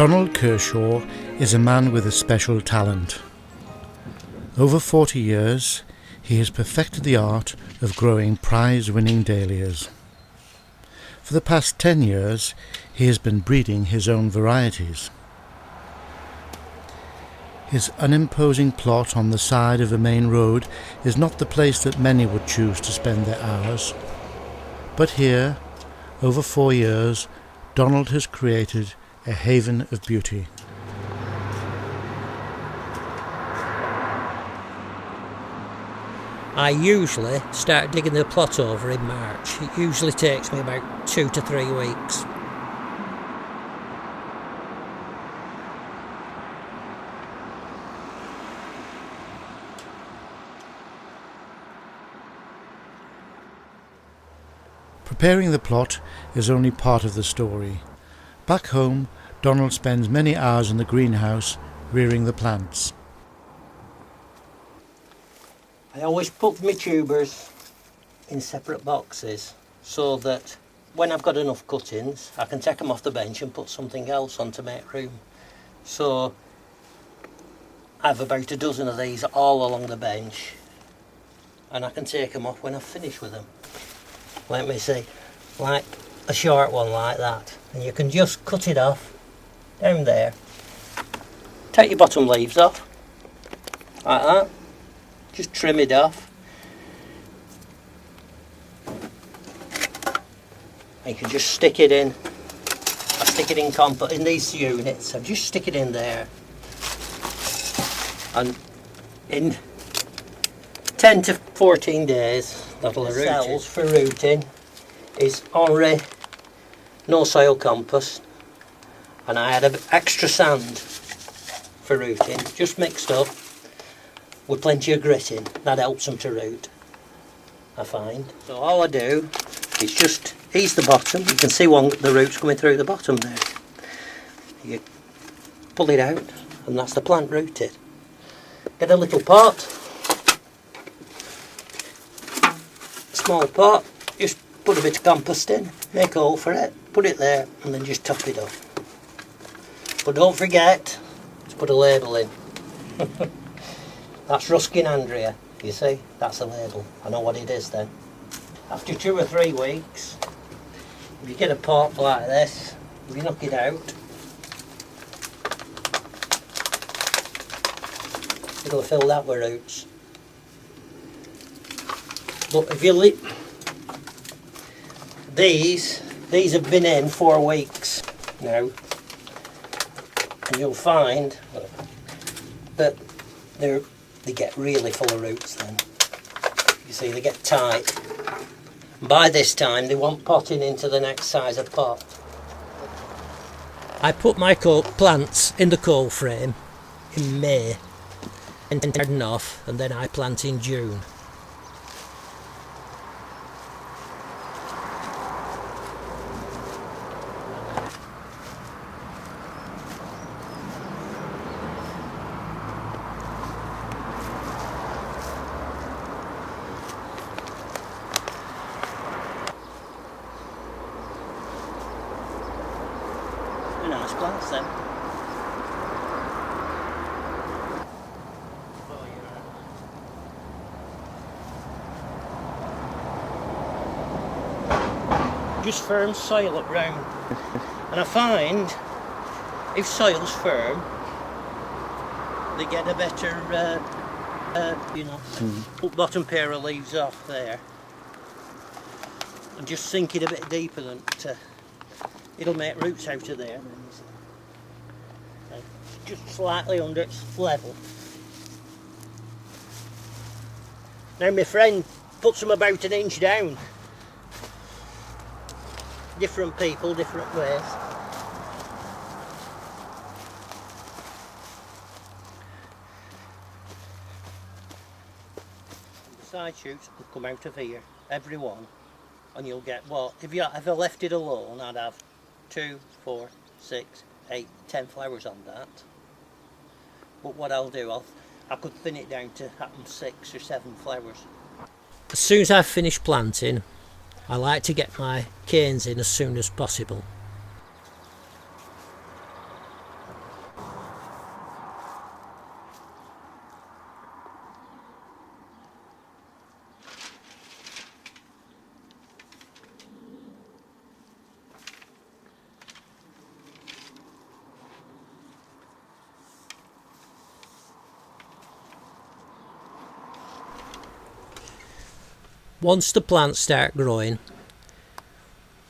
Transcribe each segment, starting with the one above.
Donald Kershaw is a man with a special talent. Over 40 years, he has perfected the art of growing prize-winning dahlias. For the past 10 years, he has been breeding his own varieties. His unimposing plot on the side of a main road is not the place that many would choose to spend their hours. But here, over 4 years, Donald has created a haven of beauty. I usually start digging the plot over in March. It usually takes me about 2 to 3 weeks. Preparing the plot is only part of the story. Back home, Donald spends many hours in the greenhouse rearing the plants. I always put my tubers in separate boxes so that when I've got enough cuttings I can take them off the bench and put something else on to make room. So I have about a dozen of these all along the bench and I can take them off when I've finished with them. Let me see, like a short one like that, and you can just cut it off down there. Take your bottom leaves off like that, just trim it off, and you can just stick it in. I stick it in compost in these units. I just stick it in there, and in 10 to 14 days that'll root. Cells for rooting is Henri no soil compost, and I add extra sand for rooting, just mixed up with plenty of grit in. That helps them to root, I find. So all I do is just ease the bottom. You can see the roots coming through the bottom there. You pull it out and that's the plant rooted. Get a little pot, small pot, just put a bit of compost in, make a hole for it, put it there and then just top it up. But don't forget to put a label in. That's Ruskin Andrea, you see, that's a label. I know what it is then. After 2 or 3 weeks, if you get a pot like this, if you knock it out, it'll fill that with roots. But if you look, these have been in 4 weeks now, and you'll find that they get really full of roots then. You see, they get tight. By this time they want potting into the next size of pot. I put my plants in the cold frame in May and turn off, and then I plant in June. Nice plants then. Just firm soil up round. And I find if soil's firm they get a better bottom pair of leaves off there and just sink it a bit deeper than it'll make roots out of there. Just slightly under its level. Now my friend puts them about 1 inch down. Different people, different ways. The side shoots will come out of here, every one, and you'll get what? If you ever left it alone, I'd have 2, 4, 6, 8, 10 flowers on that. But what I'll do, I could thin it down to 6 or 7 flowers. As soon as I've finished planting, I like to get my canes in as soon as possible. Once the plants start growing,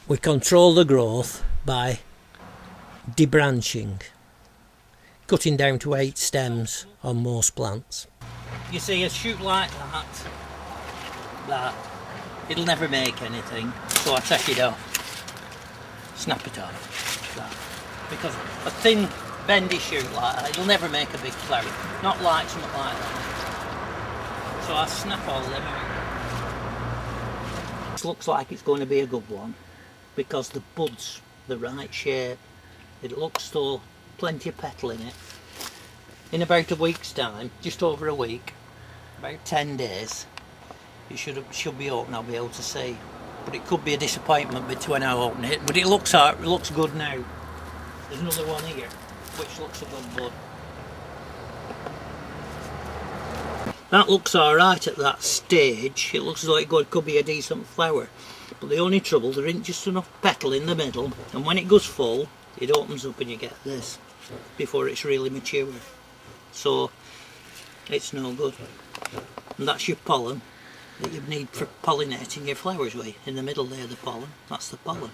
we control the growth by debranching, cutting down to 8 stems on most plants. You see, a shoot like that, it'll never make anything, so I take it off, snap it off, because a thin bendy shoot like that, it'll never make a big flower, not like something like that, so I snap all them out. This looks like it's going to be a good one, because the bud's the right shape, it looks so plenty of petal in it. In about a week's time, just over a week, about 10 days, it should be open, I'll be able to see. But it could be a disappointment when I open it, but it looks good now. There's another one here, which looks a good bud. That looks alright at that stage, it looks as though it could be a decent flower. But the only trouble, there isn't just enough petal in the middle, and when it goes full, it opens up and you get this, before it's really mature. So, it's no good. And that's your pollen that you need for pollinating your flowers with. In the middle there, the pollen, that's the pollen.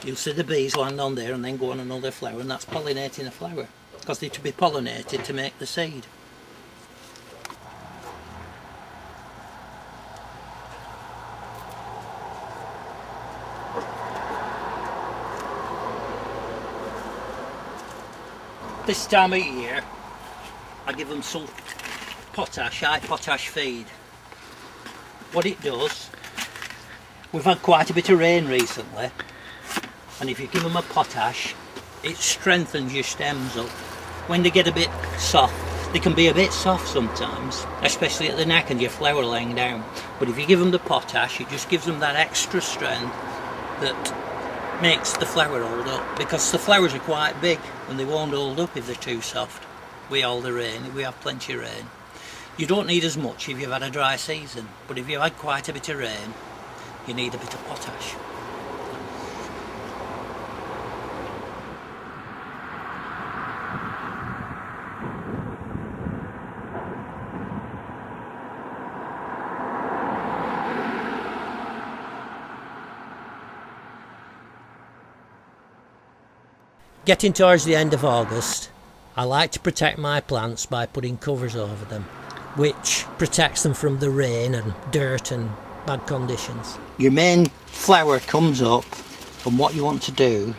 You'll see the bees land on there and then go on another flower, and that's pollinating a flower, because they're to be pollinated to make the seed. This time of year, I give them some high potash feed. What it does, we've had quite a bit of rain recently, and if you give them a potash, it strengthens your stems up. When they get a bit soft, they can be a bit soft sometimes, especially at the neck and your flower laying down. But if you give them the potash, it just gives them that extra strength that makes the flower hold up, because the flowers are quite big and they won't hold up if they're too soft. With all the rain, we have plenty of rain. You don't need as much if you've had a dry season, but if you've had quite a bit of rain, you need a bit of potash. Getting towards the end of August, I like to protect my plants by putting covers over them, which protects them from the rain and dirt and bad conditions. Your main flower comes up, and what you want to do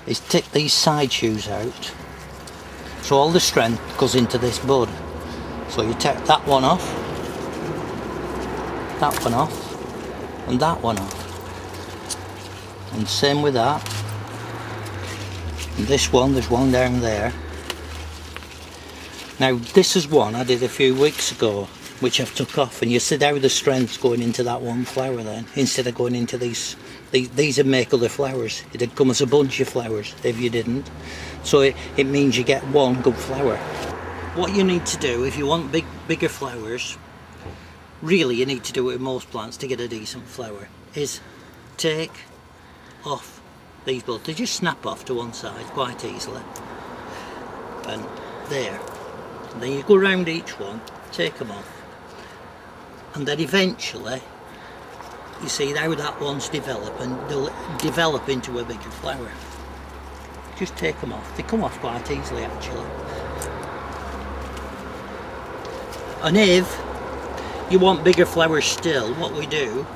is take these side shoots out, so all the strength goes into this bud. So you take that one off, and that one off, and same with that. And this one, there's one down there. Now this is one I did a few weeks ago, which I've took off, and you see how the strength's going into that one flower then, instead of going into these would make other flowers. It'd come as a bunch of flowers if you didn't. So it means you get one good flower. What you need to do if you want bigger flowers, really you need to do it with most plants to get a decent flower, is take off these buds. They just snap off to one side quite easily, and there. And then you go round each one, take them off, and then eventually you see how that one's develop, and they'll develop into a bigger flower. Just take them off. They come off quite easily actually. And if you want bigger flowers still, what we do,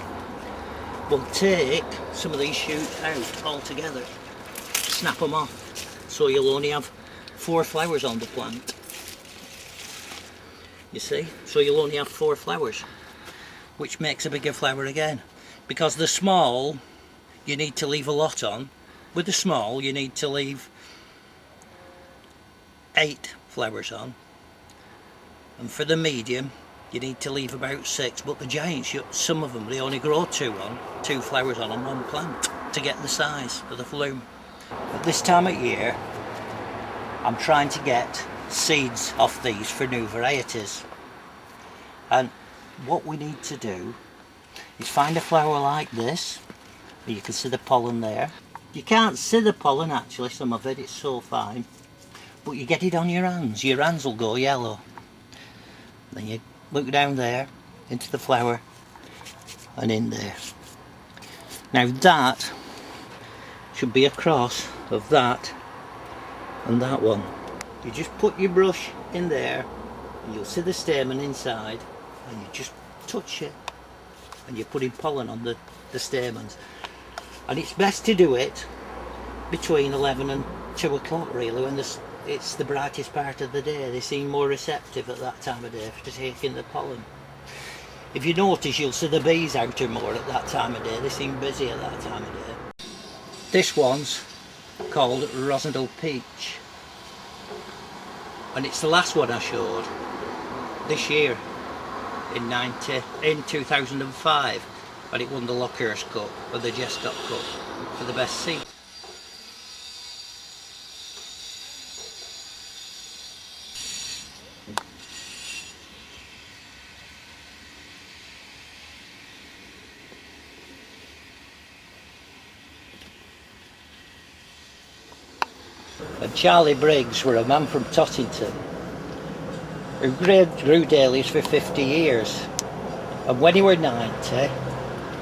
we'll take some of these shoots out altogether, snap them off, so you'll only have 4 flowers on the plant. You see? So you'll only have 4 flowers, which makes a bigger flower again. Because the small, you need to leave a lot on. With the small, you need to leave 8 flowers on. And for the medium, you need to leave about 6, but the giants, some of them, they only grow 2 flowers on one plant to get the size of the bloom. At this time of year, I'm trying to get seeds off these for new varieties. And what we need to do is find a flower like this, where you can see the pollen there. You can't see the pollen actually, some of it, it's so fine, but you get it on your hands will go yellow. Then you look down there into the flower and in there. Now that should be a cross of that and that one. You just put your brush in there and you'll see the stamen inside, and you just touch it and you're putting pollen on the stamens. And it's best to do it between 11 and 2 o'clock really, when it's the brightest part of the day. They seem more receptive at that time of day for taking the pollen. If you notice, you'll see the bees out here more at that time of day. They seem busy at that time of day. This one's called Rosendale Peach, and it's the last one I showed this year in 2005, and it won the Lockhurst Cup or the Jescott Cup for the best seed. And Charlie Briggs were a man from Tottington who grew dahlias for 50 years, and when he were 90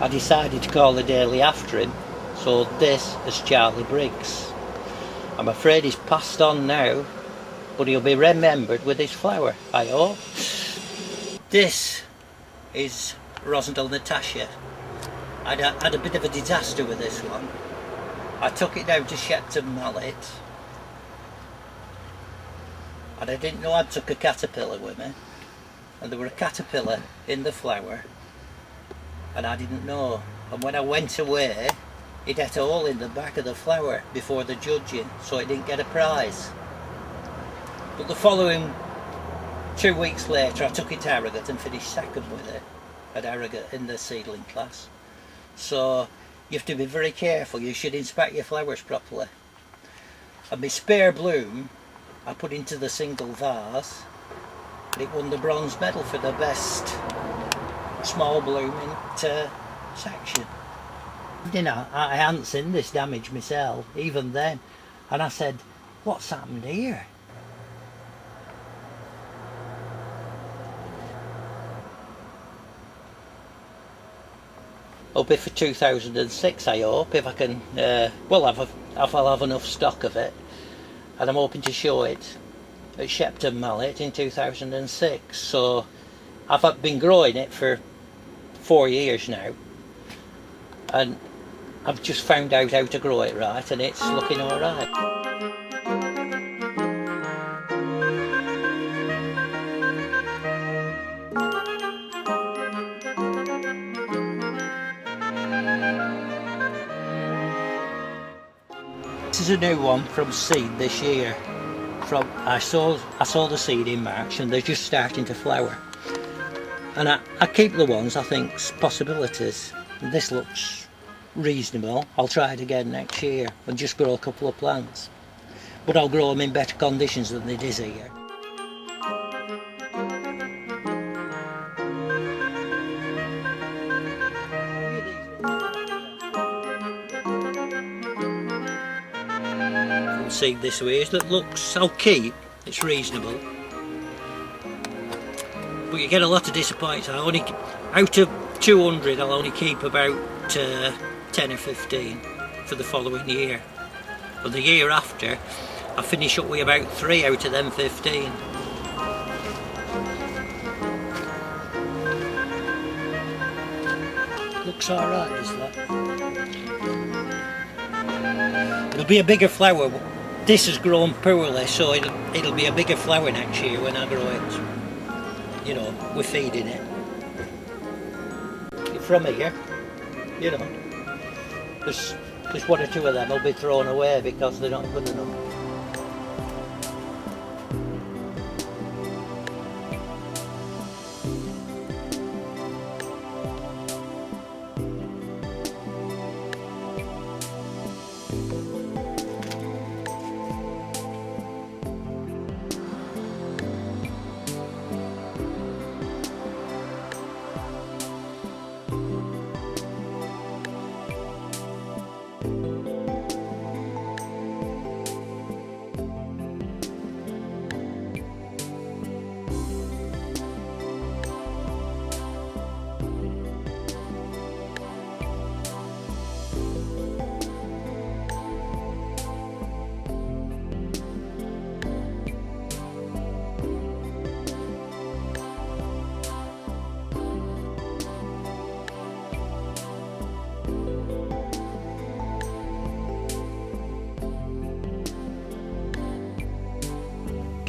I decided to call the dahlia after him, so this is Charlie Briggs. I'm afraid he's passed on now, but he'll be remembered with his flower, I hope. This is Rosendale Natasha. I had a bit of a disaster with this one. I took it down to Shepton Mallet, and I didn't know I'd took a caterpillar with me, and there were a caterpillar in the flower and I didn't know, and when I went away it ate a hole in the back of the flower before the judging, so it didn't get a prize. But the following 2 weeks later I took it to Harrogate and finished second with it at Harrogate in the seedling class. So you have to be very careful, you should inspect your flowers properly. And my spare bloom I put into the single vase, and it won the bronze medal for the best small blooming section. You know, I hadn't seen this damage myself even then, and I said, what's happened here? It'll be for 2006 I hope, if I can, well I'll have enough stock of it, and I'm hoping to show it at Shepton Mallet in 2006. So I've been growing it for 4 years now, and I've just found out how to grow it right, and it's looking alright. This is a new one from seed this year. I saw the seed in March, and they're just starting to flower. And I keep the ones I think's possibilities. This looks reasonable. I'll try it again next year and just grow a couple of plants. But I'll grow them in better conditions than it is here. Seed this way is that looks, I'll keep, it's reasonable, but you get a lot of disappointments. Out of 200 I'll only keep about 10 or 15 for the following year, but the year after I finish up with about 3 out of them 15. Looks alright, is that? It'll be a bigger flower. This has grown poorly, so it'll be a bigger flower next year when I grow it. You know, we're feeding it. From here, you know, there's 1 or 2 of them will be thrown away because they're not good enough.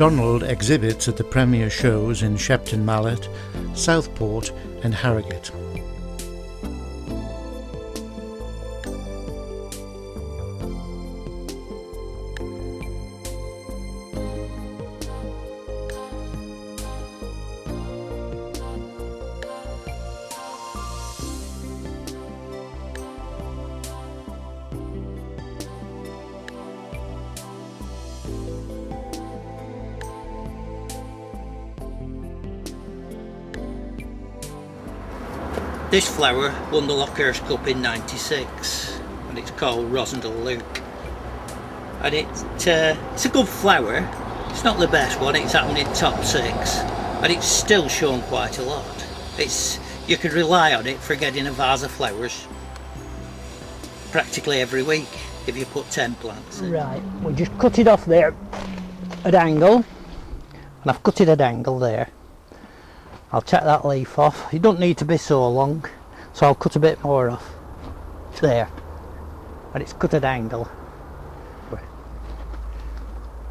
Donald exhibits at the premier shows in Shepton Mallet, Southport and Harrogate. This flower won the Lockehurst Cup in '96 and it's called Rosendale Luke. And it's a good flower. It's not the best one, it's happened in top 6 and it's still shown quite a lot. You could rely on it for getting a vase of flowers practically every week if you put 10 plants in. Right, we just cut it off there at angle, and I've cut it at angle there. I'll take that leaf off. It don't need to be so long, so I'll cut a bit more off. There. And it's cut at angle.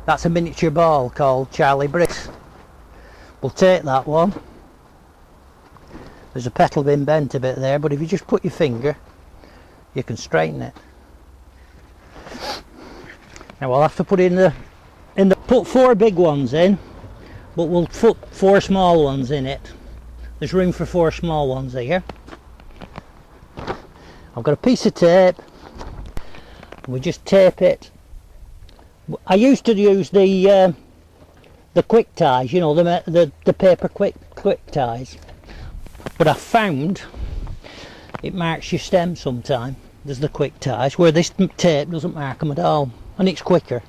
That's a miniature ball called Charlie Briss. We'll take that one. There's a petal been bent a bit there, but if you just put your finger, you can straighten it. Now we'll have to put put 4 big ones in, but we'll put 4 small ones in it. There's room for 4 small ones here. I've got a piece of tape. We just tape it. I used to use the quick ties, you know, the paper quick ties. But I found it marks your stem sometime. There's the quick ties, where this tape doesn't mark them at all, and it's quicker.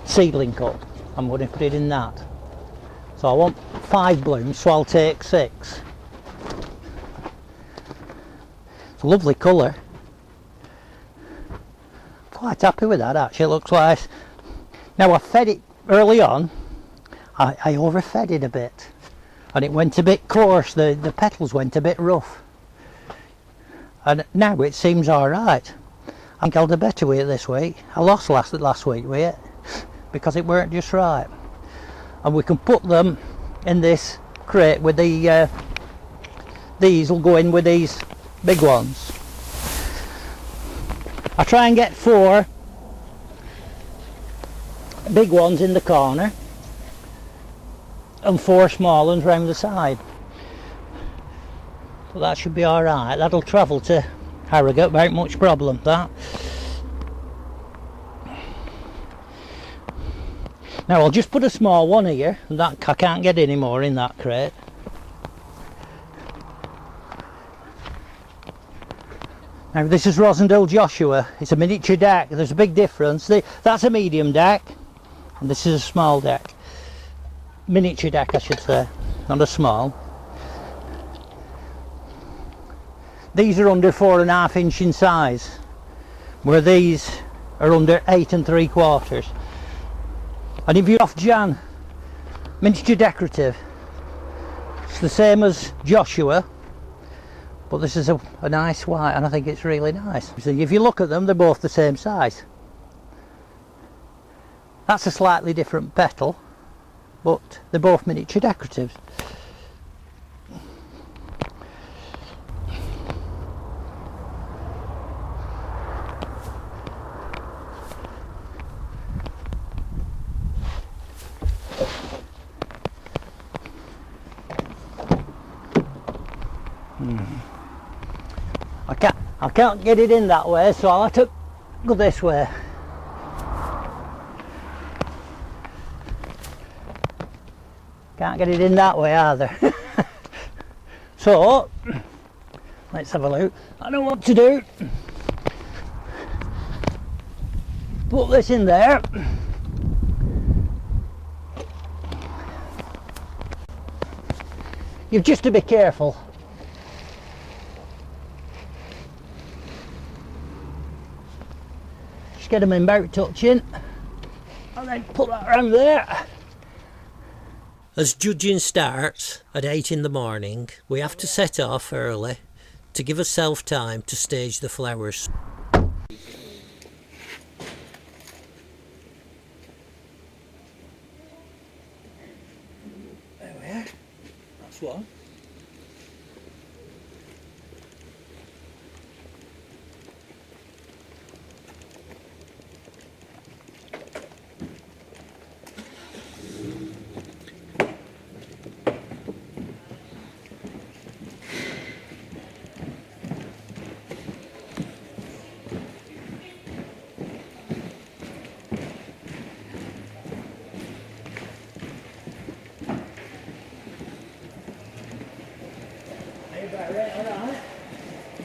Seedling cup. I'm going to put it in that. So I want 5 blooms, so I'll take 6. It's a lovely colour. Quite happy with that actually, it looks like. Now I fed it early on, I overfed it a bit and it went a bit coarse, the petals went a bit rough. And now it seems alright. I think I'll do better with it this week. I lost last week with it because it weren't just right. And we can put them in this crate with these will go in with these big ones. I try and get 4 big ones in the corner and 4 small ones round the side. But that should be alright. That'll travel to Harrogate without much problem, that. Now I'll just put a small one here, and that I can't get any more in that crate. Now this is Rosendale Joshua. It's a miniature deck. There's a big difference. That's a medium deck and this is a small deck. Miniature deck I should say, not a small. These are under 4.5 inch in size, where these are under 8 3/4. And if you're off Jan, miniature decorative, it's the same as Joshua, but this is a nice white and I think it's really nice. So if you look at them, they're both the same size. That's a slightly different petal, but they're both miniature decoratives. I can't get it in that way, so I'll have to go this way. Can't get it in that way either. So let's have a look. I know what to do. Put this in there. You've just to be careful. Just get them in about touching and then put that around there. As judging starts at 8 in the morning, we have to set off early to give ourselves time to stage the flowers. one.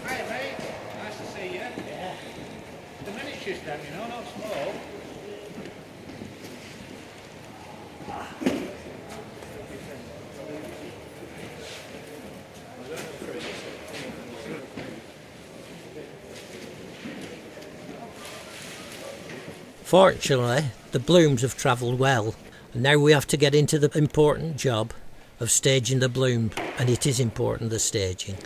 Hi mate, nice to see you. Yeah. The miniatures then, you know, not small. Fortunately, the blooms have travelled well, and now we have to get into the important job of staging the bloom, and it is important, the staging.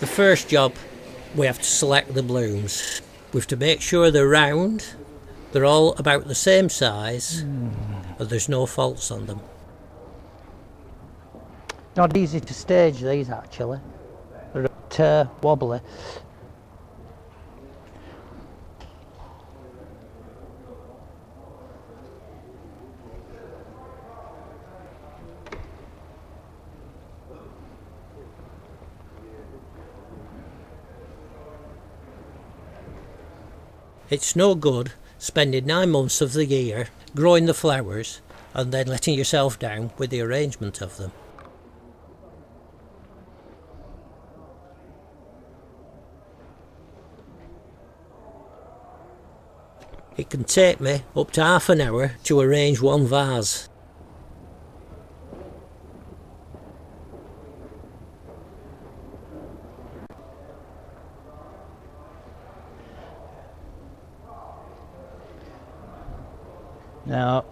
The first job, we have to select the blooms. We have to make sure they're round, they're all about the same size, and there's no faults on them. Not easy to stage these actually, they're a bit wobbly. It's no good spending 9 months of the year growing the flowers and then letting yourself down with the arrangement of them. It can take me up to half an hour to arrange one vase. No.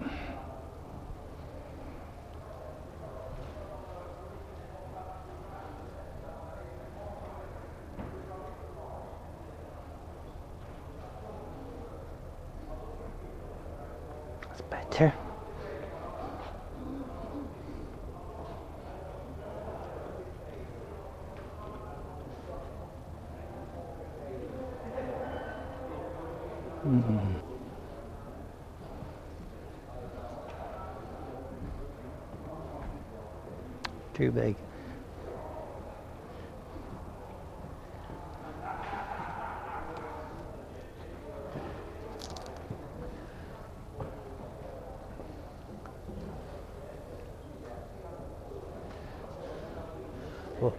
That's better. Too big. Well,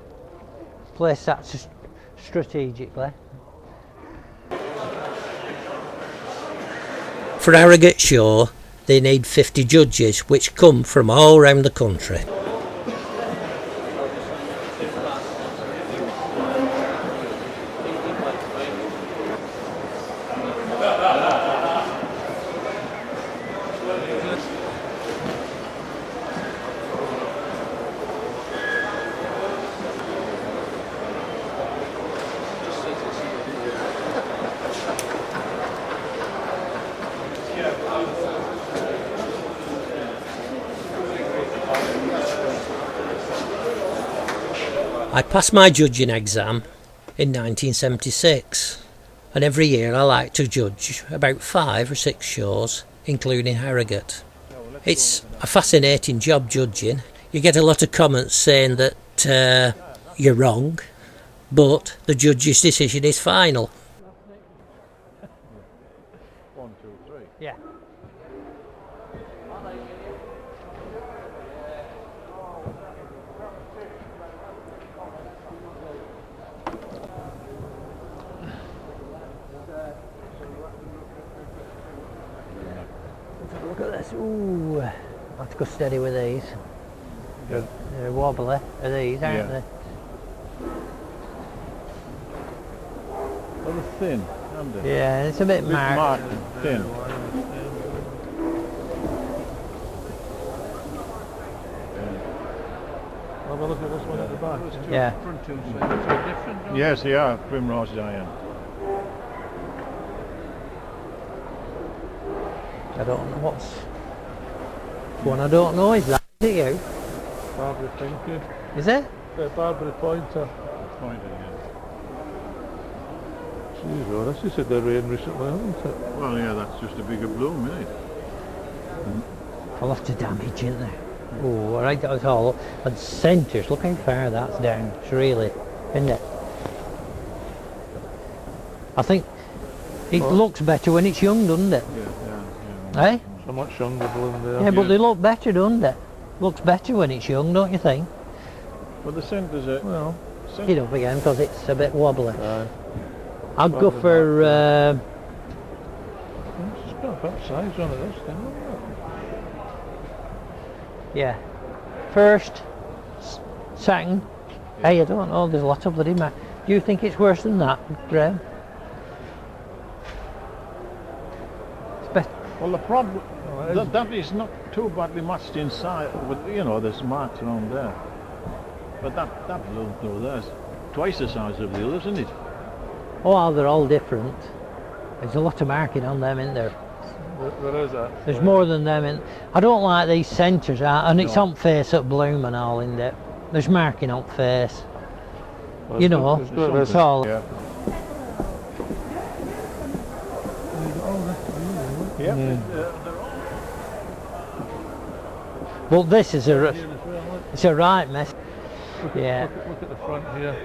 place that strategically. For Harrogate Show, they need 50 judges, which come from all around the country. I passed my judging exam in 1976, and every year I like to judge about 5 or 6 shows, including Harrogate. It's a fascinating job, judging. You get a lot of comments saying that you're wrong, but the judge's decision is final. 1, 2, 3. Yeah. Look at this. Ooh, I have to go steady with these. Good. They're wobbly, are these, aren't Yeah. they? Well, they're thin. haven't they? Yeah, it's a bit marked. Marked, thin. Have a look at this one at the back. Yeah. Front two sides are different, don't Yes, they are. Primrose giant. I don't know what's... One I don't know is that, is it you? Barbary Pinky. Is it? Barbary Pointer. Pointed, yeah. Jeez, well, this has had the rain recently, hasn't it? Well, yeah, that's just a bigger bloom, isn't it? A lot of damage, isn't there? Oh, right, that was all up. And centres, look how far that's down. It's really, isn't it? I think it looks better when it's young, doesn't it? Yeah. Eh? So much younger bloom there. Yeah, but they look better, don't they? Looks better when it's young, don't you think? Well, the centre's a... Well, Pick it up again because it's a bit wobbly. I'd go Probably for... it's got a bit of size on it, this thing, hasn't it? yeah. First, second. Hey, I don't know, there's a lot of bloody Do you think it's worse than that, Graham? It's better. Well, the problem... that is not too badly matched inside, with, you know, there's marks around there. But that bloom through there's twice the size of the others, isn't it? Oh, they're all different. There's a lot of marking on them, isn't there? There is that. There's more than them in. I don't like these centres, and it's on face up bloom and all in there. There's marking on face. Well, You know, it's all. Yeah. Yeah. They're all... But this is it's a right mess. Yeah. Look at the front here.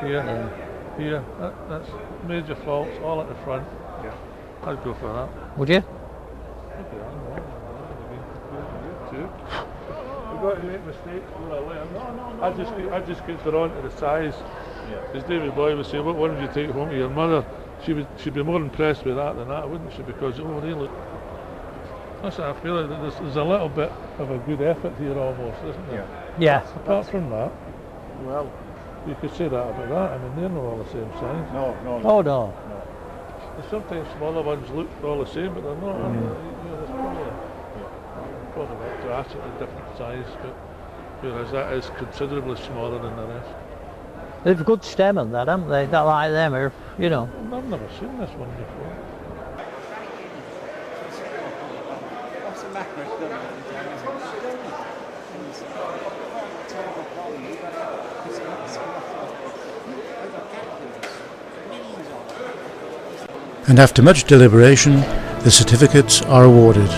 Yeah. Here. That's major faults all at the front. Yeah. I'd go for that. Would you? Look at that. We've got to make mistakes where I learn. I just get drawn to the size. Yeah. As David Boy was saying, what one would you take home to your mother? She'd be more impressed with that than that, wouldn't she? Because they look. That's what I feel. There's a little bit of a good effort here almost, isn't there? Yeah. Apart from that, Well, you could say that about that. I mean, they're not all the same size. no. Oh no. There's sometimes smaller ones look all the same, but they're not. You know, there's probably about drastically different size, but whereas that is considerably smaller than the rest. They've a good stem on that, haven't they? That like them, or you know. I've never seen this one before. And after much deliberation, the certificates are awarded.